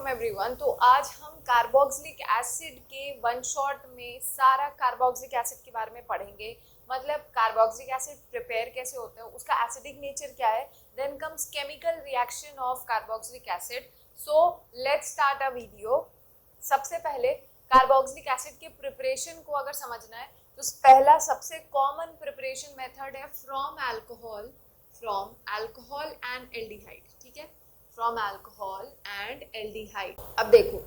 Welcome everyone. तो आज हम कार्बोक्सिलिक एसिड के वन शॉट में सारा कार्बोक्सिलिक एसिड के बारे में पढ़ेंगे। मतलब कार्बोक्सिलिक एसिड प्रिपेयर कैसे होता है, उसका एसिडिक नेचर क्या है, then comes chemical reaction of carboxylic acid. So let's start a video. सबसे पहले कार्बोक्सिलिक एसिड के प्रिपरेशन को अगर समझना है तो पहला सबसे कॉमन प्रिपरेशन मेथड है फ्रॉम अल्कोहल एंड एल्डिहाइड। ठीक है, फ्रॉम अल्कोहल एंड एल्डिहाइड। अब देखो,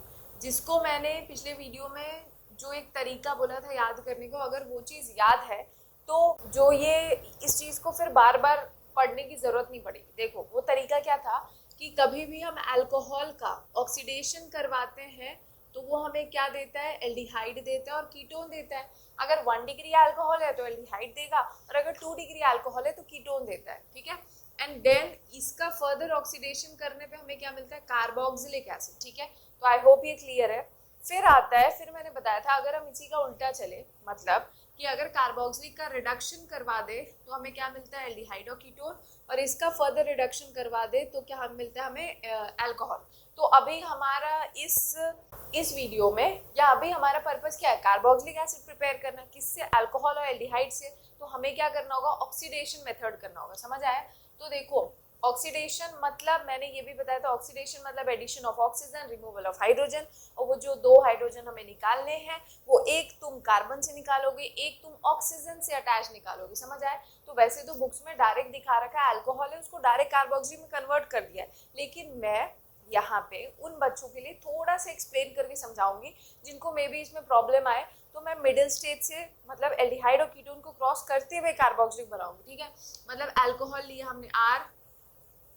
जिसको मैंने पिछले वीडियो में जो एक तरीका बोला था याद करने को, अगर वो चीज़ याद है तो जो ये इस चीज़ को फिर बार बार पढ़ने की ज़रूरत नहीं पड़ेगी। देखो वो तरीका क्या था कि कभी भी हम अल्कोहल का ऑक्सीडेशन करवाते हैं तो वो हमें क्या देता है, एल्डिहाइड देता है और कीटोन देता है। अगर 1 डिग्री अल्कोहल है तो एल्डिहाइड देगा और अगर 2 डिग्री अल्कोहल है तो कीटोन देता है। ठीक है, एंड देन इसका फर्दर ऑक्सीडेशन करने पे हमें क्या मिलता है, कार्बोक्सिलिक एसिड। ठीक है, तो आई होप ये क्लियर है। फिर आता है, फिर मैंने बताया था अगर हम इसी का उल्टा चले, मतलब कि अगर कार्बोक्सिलिक का रिडक्शन करवा दे तो हमें क्या मिलता है, एल्डिहाइड और कीटोन, और इसका फर्दर रिडक्शन करवा दे तो क्या हम मिलता है हमें अल्कोहल। तो अभी हमारा इस वीडियो में या अभी हमारा पर्पस क्या है, कार्बोक्सिलिक एसिड प्रिपेयर करना, किससे, अल्कोहल और एल्डिहाइड से। तो हमें क्या करना होगा, ऑक्सीडेशन मेथड करना होगा। समझ आया? तो देखो, ऑक्सीडेशन मतलब मैंने ये भी बताया था, ऑक्सीडेशन मतलब addition of oxygen, removal of hydrogen. और वो जो 2 हाइड्रोजन हमें निकालने हैं वो एक तुम कार्बन से निकालोगे, एक तुम ऑक्सीजन से अटैच निकालोगे। समझ आए? तो वैसे तो बुक्स में डायरेक्ट दिखा रखा है अल्कोहल है, उसको डायरेक्ट कार्बोक्सिल में कन्वर्ट कर दिया है, लेकिन मैं यहाँ पे उन बच्चों के लिए थोड़ा सा एक्सप्लेन करके समझाऊंगी जिनको मे बी इसमें प्रॉब्लम आए। तो मैं मिडिल स्टेज से मतलब एल्डिहाइड और कीटोन को क्रॉस करते हुए कार्बोक्सिलिक बनाऊंगी। ठीक है, मतलब अल्कोहल लिया हमने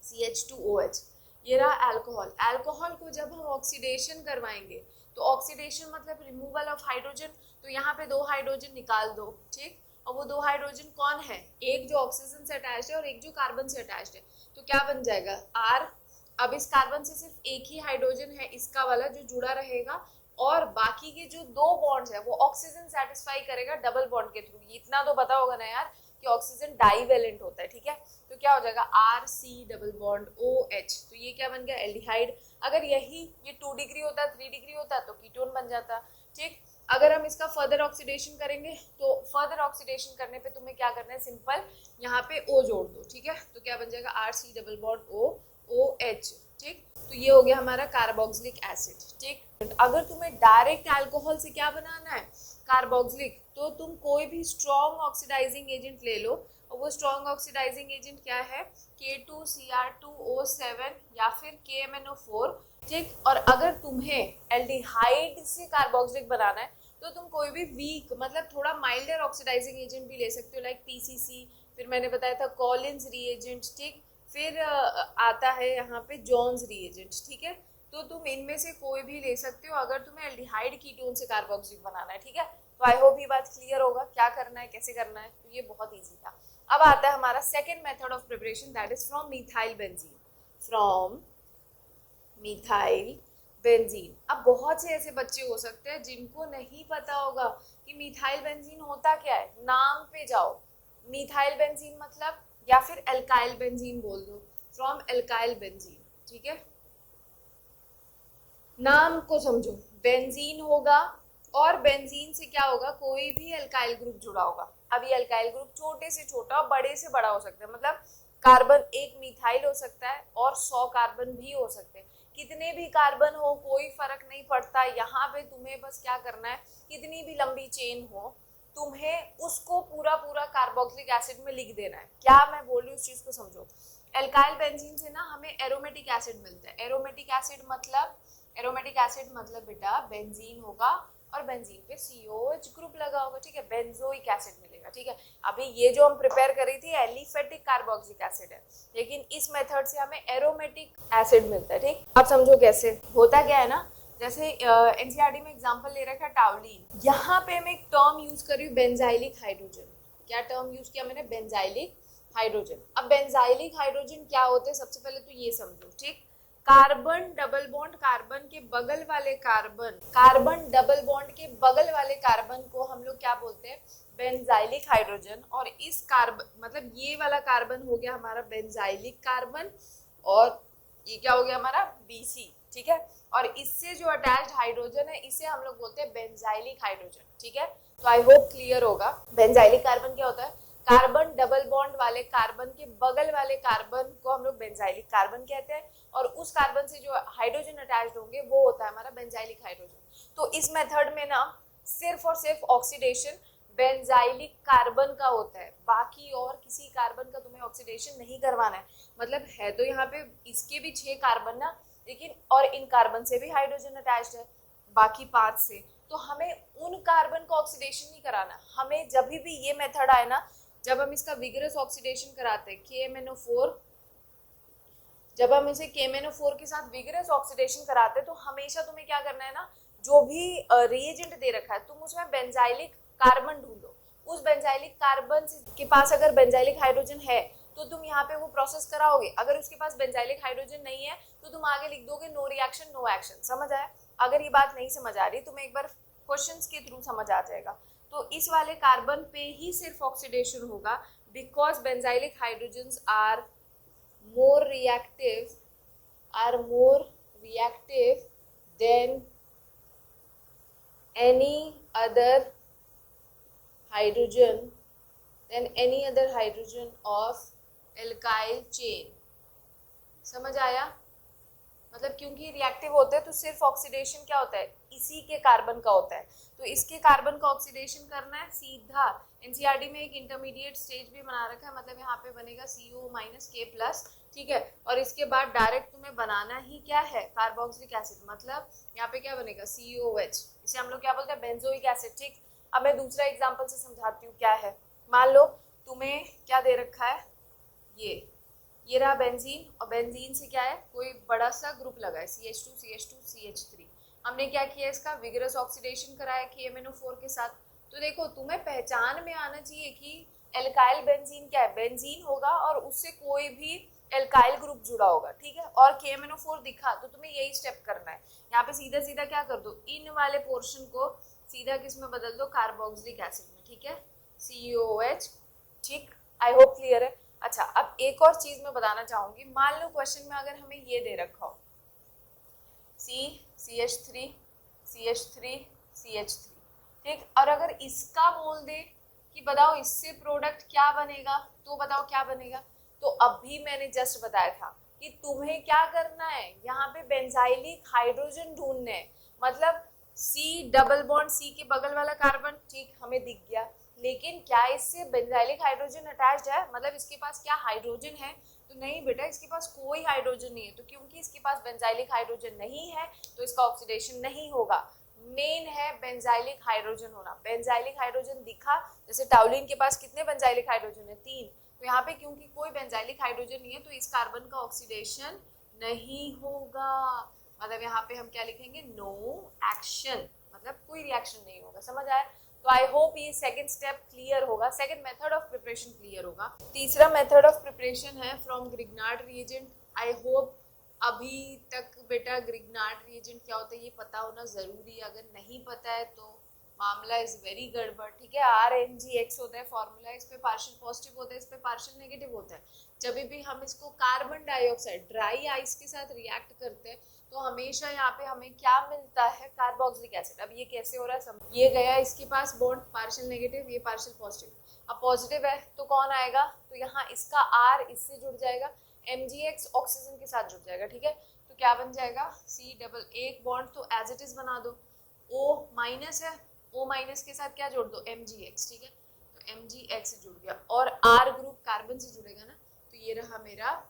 RCH2OH, ये रहा अल्कोहल। अल्कोहल को जब हम ऑक्सीडेशन करवाएंगे तो ऑक्सीडेशन मतलब रिमूवल ऑफ हाइड्रोजन, तो यहाँ पे 2 हाइड्रोजन निकाल दो। ठीक, और वो 2 हाइड्रोजन कौन है, एक जो ऑक्सीजन से अटैच्ड है और एक जो कार्बन से अटैच्ड है। तो क्या बन जाएगा, R। अब इस कार्बन से सिर्फ एक ही हाइड्रोजन है, इसका वाला जो जुड़ा रहेगा, और बाकी के जो 2 बॉन्ड्स है वो ऑक्सीजन सेटिस्फाई करेगा डबल बॉन्ड के थ्रू। इतना तो पता होगा ना यार कि ऑक्सीजन डाइवेलेंट होता है। ठीक है, तो क्या हो जाएगा, RC डबल बॉन्ड OH। तो ये क्या बन गया, एल्डिहाइड। अगर ये 2 डिग्री होता, 3 डिग्री होता तो कीटोन बन जाता। ठीक, अगर हम इसका फर्दर ऑक्सीडेशन करेंगे तो फर्दर ऑक्सीडेशन करने पे तुम्हें क्या करना है, सिंपल यहाँ पे O जोड़ दो। ठीक है, तो क्या बन जाएगा, RC डबल बॉन्ड OH। ठीक, तो ये हो गया हमारा कार्बोक्सिलिक एसिड। ठीक, अगर तुम्हें डायरेक्ट अल्कोहल से क्या बनाना है, कार्बोक्सिलिक, तो तुम कोई भी स्ट्रॉन्ग ऑक्सीडाइजिंग एजेंट ले लो, और वो स्ट्रॉन्ग ऑक्सीडाइजिंग एजेंट क्या है, K2Cr2O7 या फिर KMnO4। ठीक, और अगर तुम्हें एल्डिहाइड से कार्बोक्सिलिक बनाना है तो तुम कोई भी वीक मतलब थोड़ा माइल्डर ऑक्सीडाइजिंग एजेंट भी ले सकते हो, लाइक PCC, फिर मैंने बताया था कॉलिन्स रिएजेंट। ठीक, फिर आता है यहाँ पे जॉन्स रिएजेंट। ठीक है, तो तुम इनमें से कोई भी ले सकते हो अगर तुम्हें एल्डिहाइड कीटोन से कार्बोक्सिलिक बनाना है। ठीक है, तो आई होप ये बात क्लियर होगा, क्या करना है, कैसे करना है। तो ये बहुत इजी था। अब आता है हमारा second method of preparation, that is from methyl benzene. From methyl benzene. अब बहुत से ऐसे बच्चे हो सकते हैं जिनको नहीं पता होगा कि मिथाइल बेंजीन होता क्या है। नाम पे जाओ, मिथाइल बेंजीन मतलब, या फिर एल्काइल बेंजीन बोल दो, फ्रॉम एल्काइल बेंजीन। ठीक है, नाम को समझो, बेंजीन होगा और बेंजीन से क्या होगा, कोई भी एल्काइल ग्रुप जुड़ा होगा। अब ये एल्काइल ग्रुप छोटे से छोटा और बड़े से बड़ा हो सकता है, मतलब कार्बन एक मिथाइल हो सकता है और 100 कार्बन भी हो सकते हैं। कितने भी कार्बन हो कोई फर्क नहीं पड़ता, यहाँ पे तुम्हें बस क्या करना है, कितनी भी लंबी चेन हो तुम्हें उसको पूरा पूरा कार्बोक्सिलिक एसिड में लिख देना है। क्या मैं बोल रही हूँ उस चीज को समझो। एल्काइल बेंजीन से ना हमें एरोमेटिक एसिड मिलता है। एरोमेटिक एसिड मतलब बेटा बेंजीन होगा और बेंजीन पे COH ग्रुप लगा होगा। ठीक है, बेंजोइक एसिड मिलेगा। ठीक है, अभी ये जो हम प्रिपेयर कर रही थी एलिफेटिक कार्बोक्सिलिक एसिड है, लेकिन इस मेथड से हमें एरोमेटिक एसिड मिलता है। ठीक, अब समझो कैसे होता क्या है ना, जैसे NCERT में एग्जांपल ले रखा है टाउलिन, यहाँ पे मैं एक टर्म यूज कर रही हूँ बेंजाइलिक हाइड्रोजन। क्या टर्म यूज किया मैंने, बेंजाइलिक हाइड्रोजन। अब बेंजाइलिक हाइड्रोजन क्या होते हैं, सबसे पहले तो ये समझो। ठीक, कार्बन डबल बॉन्ड, कार्बन के बगल वाले कार्बन डबल बॉन्ड के बगल वाले कार्बन को हम लोग क्या बोलते हैं, बेंजाइलिक हाइड्रोजन। और इस कार्बन मतलब ये वाला कार्बन हो गया हमारा बेंजाइलिक कार्बन, और ये क्या हो गया हमारा BC। ठीक है। और इससे जो अटैच्ड हाइड्रोजन है इसे हम लोग बोलते हैं बेंजाइलिक हाइड्रोजन, ठीक है। तो आई होप क्लियर होगा। बेंजाइलिक कार्बन क्या होता है? कार्बन डबल बॉन्ड वाले कार्बन के बगल वाले कार्बन को हम लोग बेंजाइलिक कार्बन कहते हैं, और उस कार्बन से जो हाइड्रोजन अटैच्ड होंगे वो होता है हमारा बेंजाइलिक हाइड्रोजन। तो इस मेथड में ना सिर्फ और सिर्फ ऑक्सीडेशन बेंजाइलिक कार्बन का होता है, बाकी और किसी कार्बन का तुम्हें ऑक्सीडेशन नहीं करवाना है। मतलब है तो यहाँ पे इसके भी 6 कार्बन ना, लेकिन और इन कार्बन से भी हाइड्रोजन अटैच्ड है बाकी 5 से, तो हमें उन कार्बन को ऑक्सीडेशन नहीं कराना। हमें जब भी ये मेथड आए ना, जब हम इसका विगरस ऑक्सीडेशन कराते हैं KMnO4, जब हम इसे KMnO4 के साथ विगरस ऑक्सीडेशन कराते हैं, तो हमेशा तुम्हें क्या करना है ना, जो भी रिएजेंट दे रखा है तुम उसमें बेंजाइलिक कार्बन ढूंढो। उस बेंजाइलिक कार्बन के पास अगर बेंजाइलिक हाइड्रोजन है तो तुम यहाँ पे वो प्रोसेस कराओगे। अगर उसके पास बेंजाइलिक हाइड्रोजन नहीं है तो तुम आगे लिख दोगे नो रिएक्शन नो एक्शन। समझ आया? अगर ये बात नहीं समझ आ रही तुम्हें एक बार क्वेश्चंस के थ्रू समझ आ जाएगा। तो इस वाले कार्बन पे ही सिर्फ ऑक्सीडेशन होगा, because benzylic hydrogens are more reactive than any other hydrogen of alkyl chain। समझ आया? मतलब क्योंकि रिएक्टिव होते हैं तो सिर्फ ऑक्सीडेशन क्या होता है, इसी के कार्बन का होता है। तो इसके कार्बन का ऑक्सीडेशन करना है सीधा। एनसीईआरटी में एक इंटरमीडिएट स्टेज भी बना रखा है, मतलब यहाँ पे बनेगा CO-K+, ठीक है। और इसके बाद डायरेक्ट तुम्हें बनाना ही क्या है, कार्बोक्सिलिक एसिड। मतलब यहाँ पे क्या बनेगा COH, इसे हम लोग क्या बोलते हैं, बेंजोइक एसिड, ठीक। अब मैं दूसरा एग्जाम्पल से समझाती हूँ क्या है। मान लो तुम्हें क्या दे रखा है, ये रहा बेंजीन, और बेंजीन से क्या है, कोई बड़ा सा ग्रुप लगा है CH2 CH2 CH3। हमने क्या किया, इसका विगरस ऑक्सीडेशन कराया KMnO4 के साथ। तो देखो तुम्हें पहचान में आना चाहिए कि एल्काइल बेंजीन क्या है, बेंजीन होगा और उससे कोई भी एल्काइल ग्रुप जुड़ा होगा, ठीक है। और KMnO4 दिखा तो तुम्हें यही स्टेप करना है। यहाँ पे सीधा सीधा क्या कर दो, इन वाले पोर्शन को सीधा किस में बदल दो, कार्बोक्सिलिक एसिड में, ठीक है, COH, ठीक। आई होप क्लियर है। अच्छा, अब एक और चीज मैं बताना चाहूंगी। मान लो क्वेश्चन में अगर हमें ये दे रखा हो CH3 CH3 CH3, ठीक। और अगर इसका बोल दे कि बताओ इससे प्रोडक्ट क्या बनेगा, तो बताओ क्या बनेगा। तो अभी मैंने जस्ट बताया था कि तुम्हें क्या करना है, यहाँ पे बेंजाइलिक हाइड्रोजन ढूंढने हैं। मतलब C डबल बॉन्ड C के बगल वाला कार्बन, ठीक, हमें दिख गया, लेकिन क्या इससे बेंजाइलिक हाइड्रोजन अटैच्ड है, मतलब इसके पास क्या हाइड्रोजन है, तो नहीं बेटा, इसके पास कोई हाइड्रोजन नहीं है। तो क्योंकि इसके पास बेंजाइलिक हाइड्रोजन नहीं है तो इसका ऑक्सीडेशन नहीं होगा। मेन है बेंजाइलिक हाइड्रोजन होना। बेंजाइलिक हाइड्रोजन दिखा, जैसे टाउलिन के पास कितने बेंजाइलिक हाइड्रोजन है, 3। तो यहाँ पे क्योंकि कोई बेंजाइलिक हाइड्रोजन नहीं है तो इस कार्बन का ऑक्सीडेशन नहीं होगा। मतलब यहाँ पे हम क्या लिखेंगे, नो एक्शन, मतलब कोई रिएक्शन नहीं होगा। समझ आया? तो आई होप ये सेकंड स्टेप क्लियर होगा, second method of preparation clear होगा। तीसरा मेथड ऑफ प्रिपरेशन है from Grignard reagent. I hope अभी तक बेटा ग्रिग्नार्ड रिएजेंट क्या होता है ये पता होना जरूरी है। अगर नहीं पता है तो मामला इज वेरी गड़बड़, ठीक है। RNGX होता है फॉर्मूला, इस पे पार्शियल पॉजिटिव होता है, इस पे पार्शियल नेगेटिव होता है। जब भी हम इसको कार्बन डाइऑक्साइड ड्राई आइस के साथ रिएक्ट करते हैं तो हमेशा यहाँ पे हमें क्या मिलता है, कार्बोक्सिलिक एसिड। अब ये कैसे हो रहा है, ये गया इसके पास बॉन्ड पार्शियल नेगेटिव, ये पार्शियल पॉजिटिव। अब पॉजिटिव है तो कौन आएगा, तो यहाँ इसका R इससे जुड़ जाएगा, MgX ऑक्सीजन के साथ जुड़ जाएगा, ठीक है। तो क्या बन जाएगा, C डबल, एक बॉन्ड तो एज इट इज बना दो, O माइनस है, O माइनस के साथ क्या जोड़ दो, MgX, ठीक है। तो MgX जुड़ गया, और R ग्रुप कार्बन से जुड़ेगा ना, तो ये रहा मेरा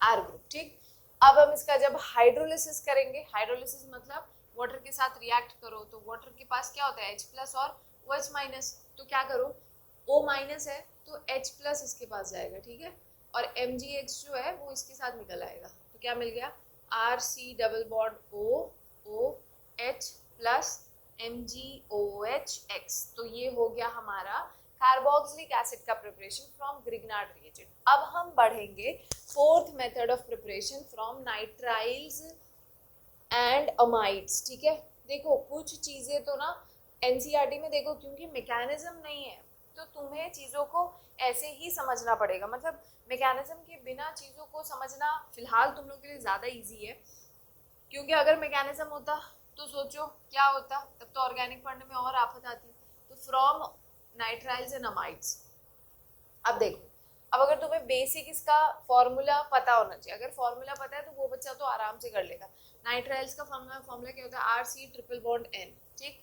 R ग्रुप, ठीक। अब हम इसका जब हाइड्रोलिसिस करेंगे, हाइड्रोलिसिस मतलब वाटर के साथ रिएक्ट करो, तो वाटर के पास क्या होता है H+ और OH माइनस। तो क्या करो, O माइनस है तो H+ इसके पास जाएगा, ठीक है, और MgX जो है वो इसके साथ निकल आएगा। तो क्या मिल गया, RC double bond OH+ MgOHX। तो ये हो गया हमारा कार्बोक्सिलिक एसिड का प्रिपरेशन फ्रॉम ग्रिग्नार्ड रिएजेंट। अब हम बढ़ेंगे fourth method of preparation from nitriles and amides, ठीक है। देखो कुछ चीजें तो ना एनसीईआरटी में देखो, क्योंकि मैकेनिज्म नहीं है तो तुम्हें चीजों को ऐसे ही समझना पड़ेगा। मतलब मैकेनिज्म के बिना चीजों को समझना फिलहाल तुम लोग के लिए ज्यादा इजी है, क्योंकि अगर मैकेनिज्म होता तो सोचो क्या होता, तब तो ऑर्गेनिक पढ़ने में और आफत आती। तो फ्रॉम नाइट्राइल्स एंड अमाइड्स। अब देखो, अब अगर तुम्हें बेसिक इसका फॉर्मूला पता होना चाहिए, अगर फॉर्मूला पता है तो वो बच्चा तो आराम से कर लेगा। नाइट्राइल्स का फॉर्मूला क्या होता है, R C triple bond N. ठीक,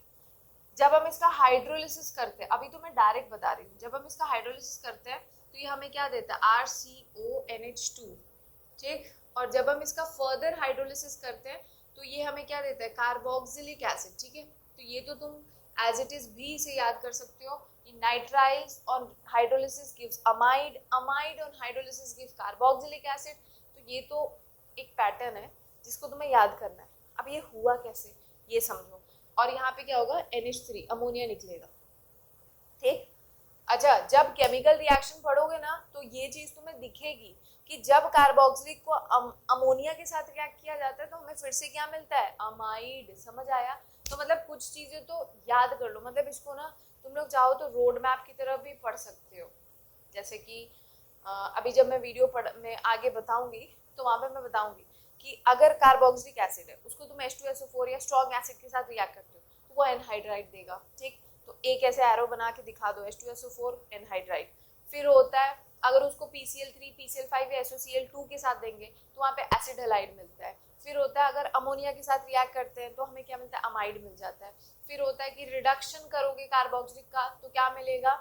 जब हम इसका हाइड्रोलिसिस करते हैं, अभी तो मैं डायरेक्ट बता रही हूँ, जब हम इसका हाइड्रोलिसिस करते हैं तो ये हमें क्या देता है, RCONH2। ठीक, और जब हम इसका फर्दर हाइड्रोलिसिस करते हैं तो ये हमें क्या देता है, कार्बोक्सिलिक एसिड। ठीक है, तो ये तो तुम एज इट इज भी इसे याद कर सकते हो कि nitriles on hydrolysis gives amide, amide on hydrolysis gives carboxylic acid. तो ये तो एक पैटर्न है जिसको तुम्हें याद करना है। अब ये हुआ कैसे ये समझो, और यहाँ पे क्या होगा, NH3 अमोनिया निकलेगा। ठीक, अच्छा, जब केमिकल रिएक्शन पढ़ोगे ना तो ये चीज तुम्हें दिखेगी कि जब कार्बोक्सिलिक को अमोनिया के साथ रिएक्ट किया जाता है तो हमें फिर से क्या मिलता है, अमाइड। समझ आया? तो मतलब कुछ चीजें तो याद कर लो, मतलब इसको ना तुम लोग चाहो तो रोड मैप की तरह भी पढ़ सकते हो। जैसे कि अभी जब मैं वीडियो में आगे बताऊंगी तो वहां पे मैं बताऊंगी कि अगर कार्बोक्सिलिक एसिड है उसको तुम H2SO4 या स्ट्रॉन्ग एसिड के साथ रिएक्ट करते हो तो वो एनहाइड्राइड देगा। ठीक, तो एक ऐसे एरो बना के दिखा दो, H2SO4 एनहाइड्राइड। फिर होता है अगर उसको PCl3 PCl5 या SOCl2 के साथ देंगे तो वहाँ पे एसिड हैलाइड मिलता है। फिर होता है अगर अमोनिया के साथ रिएक्ट करते हैं तो हमें क्या मिलता है, अमाइड मिल जाता है। फिर होता है कि रिडक्शन करोगे कार्बोक्सिलिक का तो क्या मिलेगा,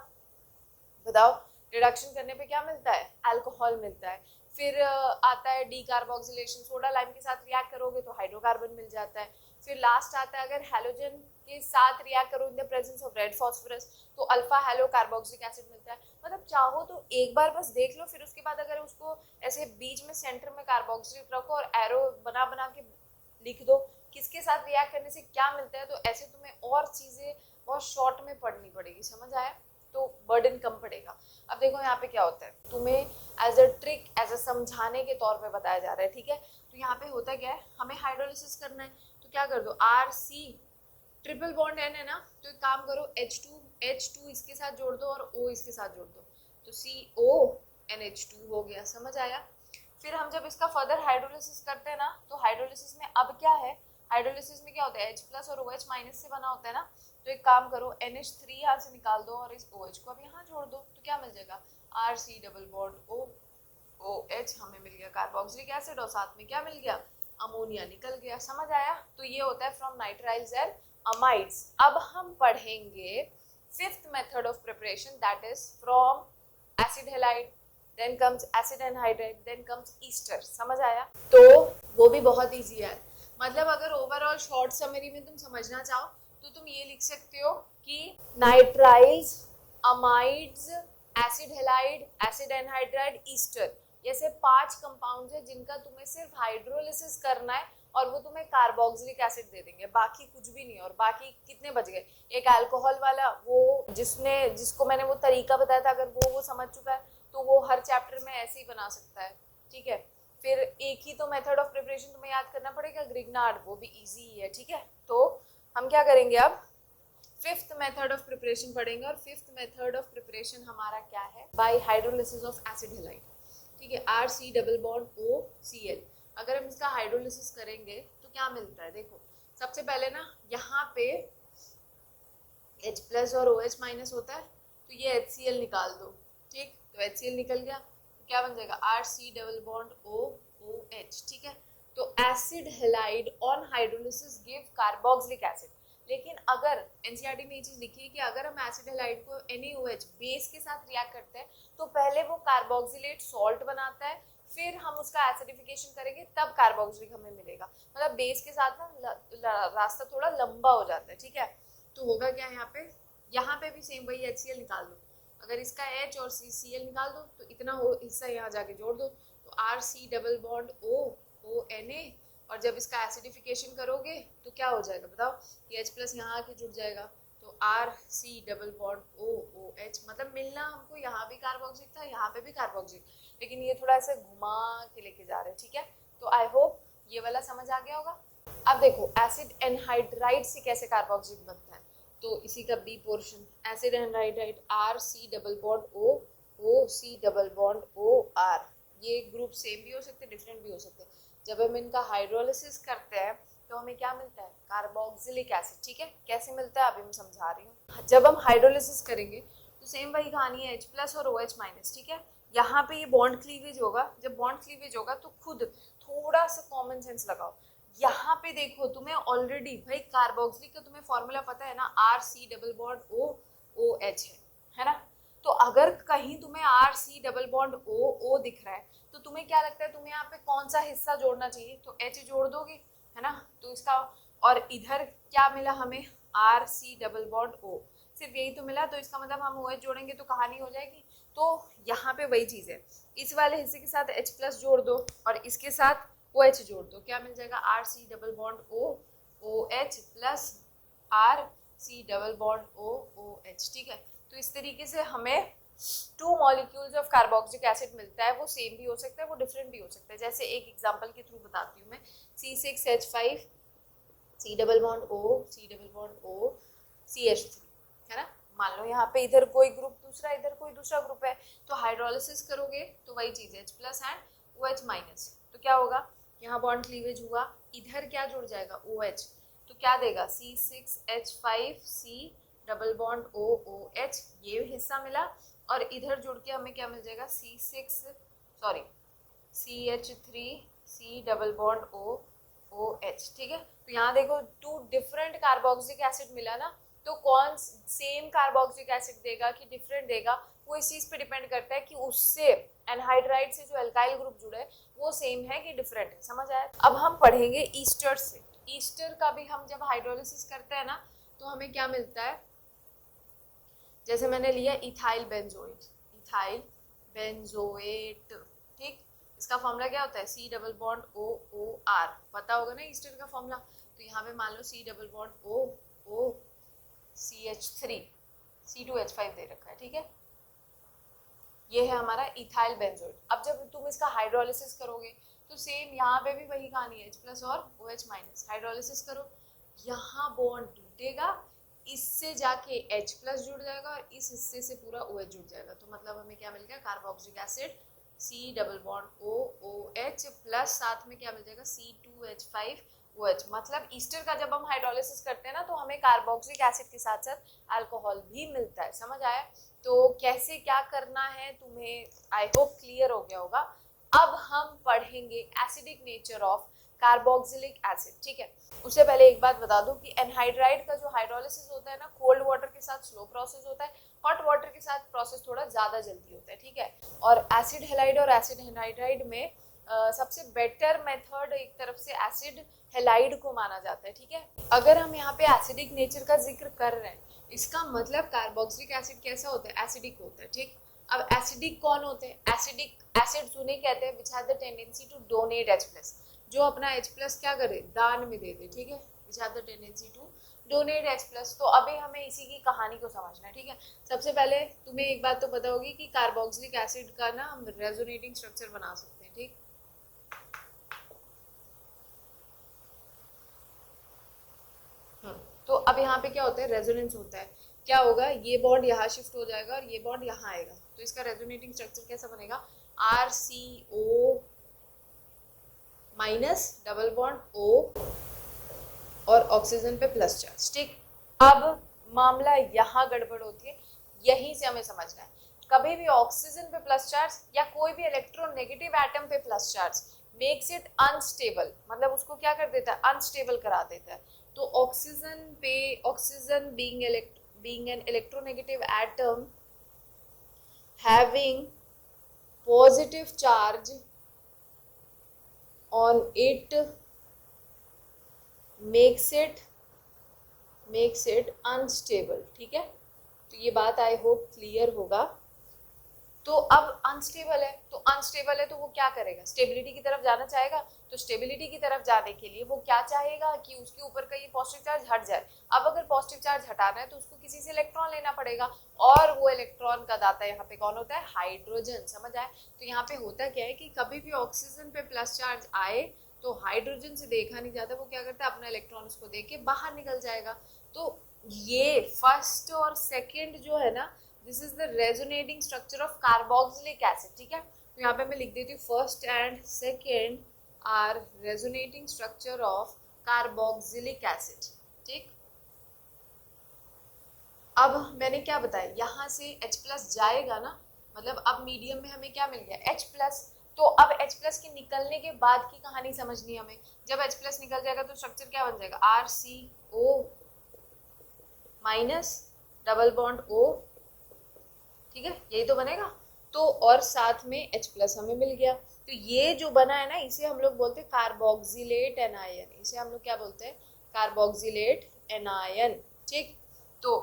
बताओ, रिडक्शन करने पे क्या मिलता है, अल्कोहल मिलता है। फिर आता है डीकार्बोक्सिलेशन, सोडा लाइम के साथ रिएक्ट करोगे तो हाइड्रोकार्बन मिल जाता है। फिर लास्ट आता है अगर हैलोजन के साथ रिएक्ट करो in the presence of red phosphorus तो अल्फा हेलो कार्बोक्सिलिक एसिड मिलता है। मतलब चाहो तो एक बार बस देख लो, फिर उसके बाद अगर उसको ऐसे बीच में सेंटर में कार्बोक्सिलिक रखो और एरो बना बना के लिख दो किसके साथ रिएक्ट करने से क्या मिलता है, तो ऐसे तुम्हें और चीजें बहुत शॉर्ट में पढ़नी पड़ेगी। समझ आया? तो बर्डन कम पड़ेगा। अब देखो यहाँ पे क्या होता है, तुम्हें as a trick, as a समझाने के तौर पे बताया जा रहा है। ठीक है, तो यहाँ पे होता क्या है, हमें हाइड्रोलिसिस करना है तो क्या कर दो, RC ट्रिपल बॉन्ड N है ना, तो एक काम करो H2 इसके साथ जोड़ दो और O इसके साथ जोड़ दो, तो CONH2 हो गया। समझ आया? फिर हम जब इसका फर्दर हाइड्रोलिसिस करते हैं ना तो हाइड्रोलिसिस में अब क्या है, हाइड्रोलिसिस में क्या होता है, H+ और OH- से बना होता है ना, तो एक काम करो NH3 यहाँ से निकाल दो और इस OH को अब यहाँ जोड़ दो तो क्या मिल जाएगा, RC डबल बॉन्ड OH हमें मिल गया कार्बोक्सिलिक एसिड और साथ में क्या मिल गया, अमोनिया निकल गया। समझ आया? तो ये होता है फ्रॉम नाइट्राइल्स एंड अमाइड्स। अब हम पढ़ेंगे fifth method of preparation, that is from acid halide, then comes acid anhydride, then comes ester. समझ आया? तो वो भी बहुत इजी है। मतलब अगर ओवरऑल शॉर्ट समरी में तुम समझना चाहो तो तुम ये लिख सकते हो कि nitriles, amides, acid halide, acid anhydride, Easter, ये से 5 कंपाउंड्स है जिनका तुम्हें सिर्फ हाइड्रोलिसिस करना है और वो तुम्हें कार्बोक्सिलिक एसिड दे देंगे, बाकी कुछ भी नहीं। और बाकी कितने बच गए, एक अल्कोहल वाला, वो जिसको मैंने वो तरीका बताया था, अगर वो समझ चुका है तो वो हर चैप्टर में ऐसे ही बना सकता है। ठीक है, फिर एक ही तो मेथड ऑफ प्रिपरेशन तुम्हें याद करना पड़ेगा, ग्रिग्नार्ड, वो भी इजी ही है। ठीक है, तो हम क्या करेंगे, अब फिफ्थ मेथड ऑफ प्रिपरेशन पढ़ेंगे और फिफ्थ मेथड ऑफ प्रिपरेशन हमारा क्या है, bye hydrolysis of acid halide. ठीक है, RC डबल बॉन्ड OCl। अगर हम इसका हाइड्रोलिसिस करेंगे तो क्या मिलता है, देखो सबसे पहले ना यहाँ पे H+ और OH- होता है तो ये HCl निकाल दो। ठीक, तो HCl निकल गया तो क्या बन जाएगा, RC डबल बॉन्ड OH। ठीक है, तो acid halide on hydrolysis give carboxylic acid. लेकिन अगर एनसीईआरटी में ये चीज लिखी है कि अगर हम एसिड हैलाइड को NaOH बेस के साथ रिएक्ट करते हैं तो पहले वो कार्बोक्सिलेट सॉल्ट बनाता है, फिर हम उसका एसिडिफिकेशन करेंगे तब कार्बोक्सिलिक हमें मिलेगा। मतलब बेस के साथ ना रास्ता थोड़ा लंबा हो जाता है। ठीक है, तो होगा क्या यहाँ पे भी सेम वही HCl निकाल दो, अगर इसका H और Cl निकाल दो तो इतना हो हिस्सा यहाँ जाके जोड़ दो, तो RC डबल बॉन्ड ONA, और जब इसका एसिडिफिकेशन करोगे तो क्या हो जाएगा बताओ, ये H+ यहाँ आके जुड़ जाएगा तो RC डबल बॉन्ड OH। मतलब मिलना हमको यहाँ भी कार्बोक्सिलिक था, यहाँ पे भी कार्बोक्सिलिक, लेकिन ये थोड़ा ऐसे घुमा के लेके जा रहे हैं। ठीक है, तो आई होप ये वाला समझ आ गया होगा। अब देखो एसिड एनहाइड्राइड से कैसे कार्बोक्सिलिक बनता है, तो इसी का B portion, acid anhydride RC double bond OC double bond OR। ये ग्रुप सेम भी हो सकते हैं, डिफरेंट भी हो सकते हैं। जब हम इनका हाइड्रोलिसिस करते हैं तो हमें क्या मिलता है, कार्बोक्सिलिक एसिड। ठीक है, कैसे मिलता है अभी मैं समझा रही हूँ। जब हम हाइड्रोलिसिस करेंगे तो सेम वही कहानी है, H+ और OH-। ठीक है, यहाँ पे ये बॉन्ड क्लीवेज होगा, जब बॉन्ड क्लीवेज होगा तो खुद थोड़ा सा कॉमन सेंस लगाओ। यहाँ पे देखो तुम्हें ऑलरेडी भाई कार्बोक्सिलिक का तुम्हें फॉर्मूला पता है ना, RC double bond O OH है ना। तो अगर कहीं तुम्हें RC डबल बॉन्ड O दिख रहा है तो तुम्हें क्या लगता है, तुम्हें यहाँ पे कौन सा हिस्सा जोड़ना चाहिए, तो H जोड़ दोगे है ना। तो इसका और इधर क्या मिला हमें, RC डबल बॉन्ड O, सिर्फ यही तो मिला, तो इसका मतलब हम OH जोड़ेंगे तो कहानी हो जाएगी। तो यहाँ पे वही चीज है, इस वाले हिस्से के साथ H+ जोड़ दो और इसके साथ OH जोड़ दो, क्या मिल जाएगा, RC double bond O OH plus RC double bond O OH। ठीक है, तो इस तरीके से हमें 2 मॉलिक्यूल्स ऑफ कार्बोक्सिलिक एसिड मिलता है। वो सेम भी हो सकता है, वो डिफरेंट भी हो सकता है। जैसे एक एग्जांपल के थ्रू बताती हूँ मैं, C6H5 C double bond O C double bond O CH3 है ना। मान लो यहाँ पे इधर कोई ग्रुप दूसरा, इधर कोई दूसरा ग्रुप है, तो हाइड्रोलिसिस करोगे तो वही चीज है, H+ एंड OH-। तो क्या होगा, यहाँ बॉन्ड क्लीवेज हुआ, इधर क्या जुड़ जाएगा, OH, तो क्या देगा, C6H5 C double bond O OH, ये हिस्सा मिला, और इधर जुड़ के हमें क्या मिल जाएगा, CH3 C double bond O OH। ठीक है, तो यहाँ देखो 2 डिफरेंट कार्बोक्सिलिक एसिड मिला ना, तो कौन सेम कार्बोक्सिलिक एसिड देगा कि डिफरेंट देगा, वो इस चीज पे डिपेंड करता है कि उससे एनहाइड्राइड से जो एल्काइल ग्रुप जुड़ा है वो सेम है कि डिफरेंट है। समझ आया। अब हम पढ़ेंगे ईस्टर से। ईस्टर का भी हम जब हाइड्रोलिसिस करते हैं ना तो हमें क्या मिलता है, जैसे मैंने लिया इथाइल बेंजोएट, इथाइल बेंजोएट। ठीक, इसका फॉर्मूला क्या होता है, C double bond O OR, पता होगा ना ईस्टर का फॉर्मूला। तो यहाँ पे मान लो C double bond O O CH3 C2H5 दे रखा है। ठीक है, ये है हमारा इथाइल बेंजोएट। अब जब तुम इसका हाइड्रोलिसिस करोगे तो सेम यहाँ पे भी वही कहानी है, H+ और OH-। हाइड्रोलिसिस करो, यहाँ बॉन्ड टूटेगा, इससे जाके H+ जुड़ जाएगा और इस हिस्से से पूरा OH जुड़ जाएगा। तो मतलब हमें क्या मिल गया, carboxylic acid C double bond O OH plus साथ में क्या मिल जाएगा, C2H5 OH। मतलब ईस्टर का जब हम हाइड्रोलिसिस करते हैं ना तो हमें कार्बोक्सिलिक एसिड के साथ साथ अल्कोहल भी मिलता है। समझ आया। तो कैसे क्या करना है तुम्हें आई होप क्लियर हो गया होगा। अब हम पढ़ेंगे acidic nature of carboxylic acid. ठीक है, उससे पहले एक बात बता दूं कि एनहाइड्राइड का जो हाइड्रोलिसिस होता है ना, कोल्ड वाटर के साथ स्लो प्रोसेस होता है, हॉट वाटर के साथ प्रोसेस थोड़ा ज्यादा जल्दी होता है। ठीक है, और एसिड हैलाइड और एसिड एनहाइड्राइड में सबसे बेटर मेथड एक तरफ से एसिड हैलाइड को माना जाता है। ठीक है, अगर हम यहाँ पे एसिडिक नेचर का जिक्र कर रहे हैं, इसका मतलब कार्बोक्सिलिक एसिड कैसा होता है, एसिडिक होता है। ठीक, अब एसिडिक कौन होते हैं, एसिडिक एसिड्स उन्हें कहते हैं which have the tendency to donate H+, जो अपना H+ क्या करे, दान में दे दे। ठीक है, which have the tendency to donate H+। तो अभी हमें इसी की कहानी को समझना है। ठीक है, सबसे पहले तुम्हें एक बात तो पता होगी कि कार्बोक्सिलिक एसिड का ना हम रेजोनेटिंग स्ट्रक्चर बना सकते हैं। ठीक, तो अब यहाँ पे क्या होता है, रेजोनेंस होता है। क्या होगा, ये बॉन्ड यहाँ शिफ्ट हो जाएगा और ये बॉन्ड यहाँ आएगा, तो इसका रेजोनेटिंग स्ट्रक्चर कैसा बनेगा, RCO minus double bond O और ऑक्सीजन पे प्लस चार्ज। ठीक, अब मामला यहाँ गड़बड़ होती है, यहीं से हमें समझना है। कभी भी ऑक्सीजन पे प्लस चार्ज या कोई भी इलेक्ट्रोनेगेटिव एटम पे plus charge makes it unstable, मतलब उसको क्या कर देता है, अनस्टेबल करा देता है। तो ऑक्सीजन पे, oxygen being an electronegative atom having positive charge on it makes it unstable। ठीक है, तो ये बात आई होप क्लियर होगा। तो अब अनस्टेबल है, तो वो क्या करेगा, स्टेबिलिटी की तरफ जाना चाहेगा। तो स्टेबिलिटी की तरफ जाने के लिए वो क्या चाहेगा कि उसके ऊपर का ये पॉजिटिव चार्ज हट जाए। अब अगर पॉजिटिव चार्ज हटाना है तो उसको किसी से इलेक्ट्रॉन लेना पड़ेगा, और वो इलेक्ट्रॉन का दाता यहाँ पे कौन होता है, हाइड्रोजन। समझ आए। तो यहाँ पे होता क्या है कि कभी भी ऑक्सीजन पे प्लस चार्ज आए तो हाइड्रोजन से देखा नहीं जाता, वो क्या करता है, अपना इलेक्ट्रॉन उसको दे के बाहर निकल जाएगा। तो ये फर्स्ट और सेकेंड जो है ना, this is the resonating structure of carboxylic acid. ठीक है, तो यहाँ पे मैं लिख देती हूँ first and second are resonating structure of carboxylic acid. ठीक, अब मैंने क्या बताया, यहाँ से H+ जाएगा ना, मतलब अब मीडियम में हमें क्या मिल गया, H+। तो अब H+ के निकलने के बाद की कहानी समझनी है हमें। जब H+ निकल जाएगा तो स्ट्रक्चर क्या बन जाएगा, RCO minus double bond O। ठीक है, यही तो बनेगा। तो और साथ में H+ हमें मिल गया। तो ये जो बना है ना, इसे हम लोग बोलते हैं कार्बोक्सिलेट एनायन। इसे हम लोग क्या बोलते हैं, कार्बोक्सिलेट एनायन। ठीक, तो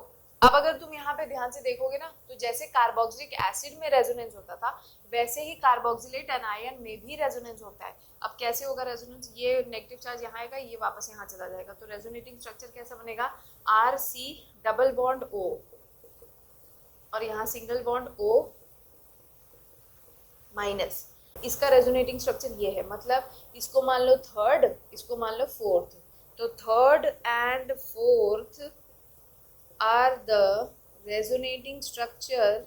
अब अगर तुम यहाँ पे ध्यान से देखोगे ना, तो जैसे कार्बोक्सिलिक एसिड में रेजोनेंस होता था, वैसे ही कार्बोक्सिलेट एनायन में भी रेजोनेंस होता है। अब कैसे होगा रेजोनेंस, ये नेगेटिव चार्ज यहाँ आएगा, ये वापस यहाँ चला जाएगा, तो रेजोनेटिंग स्ट्रक्चर कैसा बनेगा, RC डबल बॉन्ड O और यहाँ सिंगल बॉन्ड O माइनस। इसका रेजोनेटिंग स्ट्रक्चर ये है, मतलब इसको मान लो थर्ड, इसको मान लो फोर्थ। तो third and fourth are the resonating structure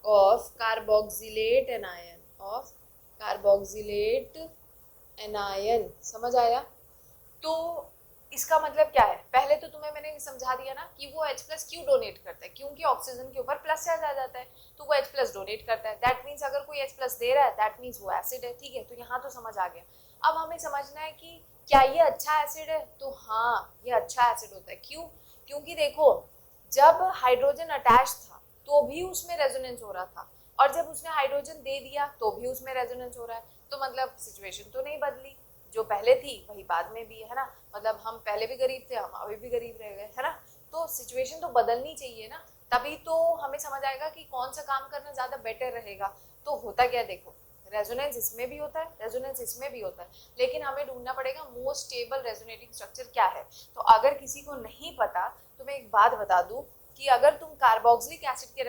of carboxylate anion, of carboxylate anion. समझ आया। तो इसका मतलब क्या है, पहले तो तुम्हें मैंने समझा दिया ना कि वो H+ क्यों डोनेट करता है, क्योंकि ऑक्सीजन के ऊपर प्लस चार्ज आ जाता है, तो वो H+ डोनेट करता है। दैट मीन्स अगर कोई H+ दे रहा है, दैट मीन्स वो एसिड है। ठीक है, तो यहाँ तो समझ आ गया। अब हमें समझना है कि क्या ये अच्छा एसिड है, तो हाँ, ये अच्छा एसिड होता है। क्यों, क्योंकि देखो, जब हाइड्रोजन अटैच था तो भी उसमें रेजोनेंस हो रहा था, और जब उसने हाइड्रोजन दे दिया तो भी उसमें रेजोनेंस हो रहा है। तो मतलब सिचुएशन तो नहीं बदली, जो पहले थी वही बाद में भी है ना। मतलब हम पहले भी गरीब थे, हम अभी भी गरीब रह गए, है ना। तो सिचुएशन तो बदलनी चाहिए ना, तभी तो हमें समझ आएगा कि कौन सा काम करना ज्यादा बेटर रहेगा। तो होता क्या, देखो, रेजोनेंस इसमें भी होता है, रेजोनेंस इसमें भी होता है, लेकिन हमें ढूंढना पड़ेगा मोस्ट स्टेबल रेजोनेटिंग स्ट्रक्चर क्या है। तो अगर किसी को नहीं पता तो मैं एक बात बता दूं कि अगर तुम कार्बोक्सिलिक एसिड के